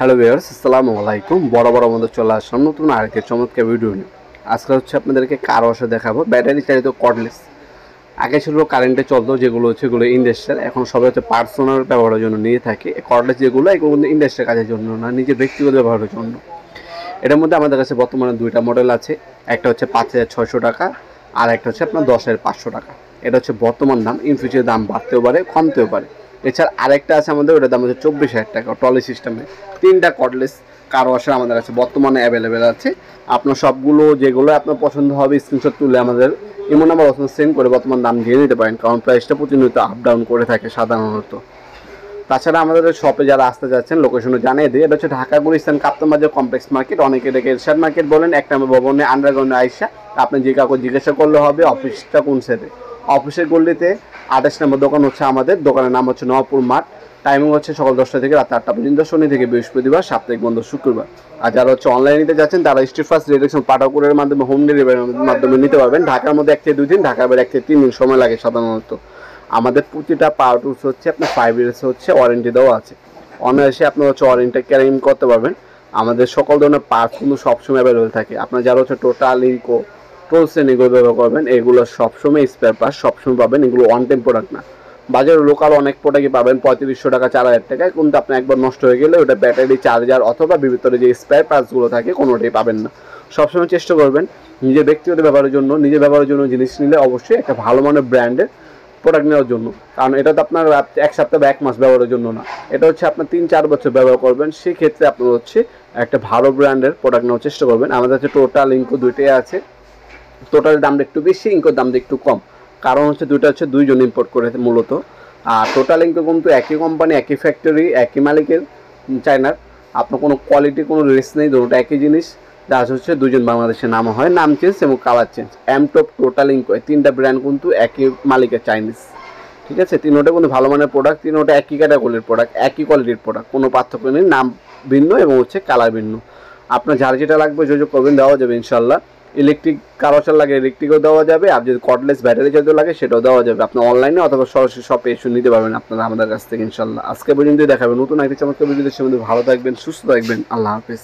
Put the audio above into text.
Hello viewers, আসসালামু আলাইকুম। বড় মধ্যে চলে আসলাম নতুন আরেকটি চমৎকার ভিডিও নিয়ে। আজকে হচ্ছে আপনাদেরকে কার ওয়াশার দেখাবো, ব্যাটারি চালিত কর্ডলেস। আগে ছিল কারেন্টে চলতো, যেগুলো হচ্ছে এগুলো ইন্ডাস্ট্রিয়াল। এখন সবাই হচ্ছে পার্সোনাল ব্যবহারের জন্য নিয়ে থাকে। কর্ডলেস যেগুলো, এগুলো কিন্তু ইন্ডাস্ট্রিয়াল কাজের জন্য না, নিজের ব্যক্তিগত ব্যবহারের জন্য। এটার মধ্যে আমাদের কাছে বর্তমানে দুইটা মডেল আছে। একটা হচ্ছে 5,600 টাকা, আর একটা হচ্ছে আপনার 10,500 টাকা। এটা হচ্ছে বর্তমান দাম। ইন ফিউচার দাম বাড়তেও পারে, কমতেও পারে। এছাড়া আরেকটা আছে আমাদের, ওটার দাম হচ্ছে 24,000 টাকা। ট্রলি সিস্টেমে 3টা কর্ডলেস কার ওয়াশার আমাদের কাছে বর্তমানে অ্যাভেলেবেল আছে। আপনার সবগুলো যেগুলো আপনার পছন্দ হবে স্ক্রিনশট তুলে আমাদের এমন নাম্বার সেন্ড করে বর্তমান দাম দিয়ে নিতে পারেন, কারণ প্রাইসটা প্রতিনিয়ত আপ ডাউন করে থাকে সাধারণত। তাছাড়া আমাদের শপে যারা আসতে যাচ্ছেন লোকেশনে জানিয়ে দিই। এটা হচ্ছে ঢাকা গুলিস্তান কাপ্তান বাজার কমপ্লেক্স মার্কেট, অনেকে এটাকে এরশাদ মার্কেট বলেন। 1 নম্বর ভবনে আন্ডারগ্রাউন্ডে আইসা আপনি যে কাউকে জিজ্ঞাসা করলে হবে অফিসটা কোন সাইডে। অফিসের গল্লিতে 28 নম্বর দোকান হচ্ছে আমাদের। দোকানের নাম হচ্ছে নওয়াপুর মাঠ। টাইমিং হচ্ছে সকাল 10টা থেকে রাত 8টা পর্যন্ত, শনি থেকে বৃহস্পতিবার, সাপ্তাহিক বন্ধ শুক্রবার। আর যারা হচ্ছে অনলাইনে নিতে যাচ্ছেন তারা স্ট্রিট ফার্স্ট ডিরেকশন পাঠাকুরের মাধ্যমে হোম ডেলিভারির মাধ্যমে নিতে পারবেন। ঢাকার মধ্যে 1 থেকে 2 দিন, ঢাকার বাইরে 1 থেকে 3 দিন সময় লাগে সাধারণত। আমাদের প্রতিটা পাওয়ার টুলস হচ্ছে আপনার 5 ইয়ার্স হচ্ছে ওয়ারেন্টি দেওয়া আছে। অনায়াসে আপনার হচ্ছে ওয়ারেন্টিটা ক্যারিং করতে পারবেন। আমাদের সকল ধরনের পার্টস কিন্তু সবসময় অ্যাভেলেবেল থাকে। আপনার যারা হচ্ছে টোটাল ইনকো টোলসেন এগুলো ব্যবহার করবেন, এগুলো সবসময় স্পেয়ার পার্টস সবসময় পাবেন। এগুলো ওয়ান টাইম প্রোডাক্ট না। বাজারে লোকাল অনেক প্রোডাক্টই পাবেন 3500 টাকা, 4000 টাকায়, কিন্তু আপনি একবার নষ্ট হয়ে গেলে ওটা ব্যাটারি, চার্জার অথবা ভিতরে যে স্পেয়ার পার্টসগুলো থাকে কোনোটাই পাবেন না। সবসময় চেষ্টা করবেন নিজের ব্যক্তিগত ব্যবহারের জন্য জিনিস নিলে অবশ্যই একটা ভালো মানের ব্র্যান্ডের প্রোডাক্ট নেওয়ার জন্য। কারণ এটা তো আপনার 1 সপ্তাহ বা 1 মাস ব্যবহারের জন্য না, এটা হচ্ছে আপনার 3-4 বছর ব্যবহার করবেন। সেক্ষেত্রে আপনার হচ্ছে একটা ভালো ব্র্যান্ডের প্রোডাক্ট নেওয়ার চেষ্টা করবেন। আমাদের কাছে টোটাল ইনকো দুইটাই আছে। টোটালের দামটা একটু বেশি, ইনকোর দামটা একটু কম, কারণ হচ্ছে দুইটা হচ্ছে দুইজন ইম্পোর্ট করে মূলত। আর টোটাল ইনকো কিন্তু একই কোম্পানি, একই ফ্যাক্টরি, একই মালিকের, চায়নার। আপনার কোনো কোয়ালিটি কোনো রিস্ক নেই, দুটো একই জিনিস। যা হচ্ছে দুজন বাংলাদেশের নাম হয়, নাম চেঞ্জ এবং কালার চেঞ্জ। এমটপ, টোটাল ইনকো, 3টা ব্র্যান্ড কিন্তু একই মালিকের, চাইনিজ। ঠিক আছে, তিনোটা কিন্তু ভালো মানের প্রোডাক্ট, তিনোটা একই ক্যাটাগরির প্রোডাক্ট, একই কোয়ালিটির প্রোডাক্ট, কোনো পার্থক্য নেই। নাম ভিন্ন এবং হচ্ছে কালার ভিন্ন। আপনার যার যেটা লাগবে যোগাযোগ করবেন, দেওয়া যাবে ইনশাল্লাহ। ইলেকট্রিক কার ওয়াশার লাগে, ইলেকট্রিকও দেওয়া যাবে। আর যদি কর্ডলেস ব্যাটারি চালিত লাগে সেটাও দেওয়া যাবে। আপনি অনলাইনে অথবা সরাসরি শপে এসে নিতে পারবেন আপনারা আমাদের কাছ থেকে ইনশাল্লাহ। আজকে পর্যন্ত দেখাবেন নতুন একটি চমৎকার ভিডিও। সে মধ্যে ভালো থাকবেন, সুস্থ থাকবেন। আল্লাহ হাফেজ।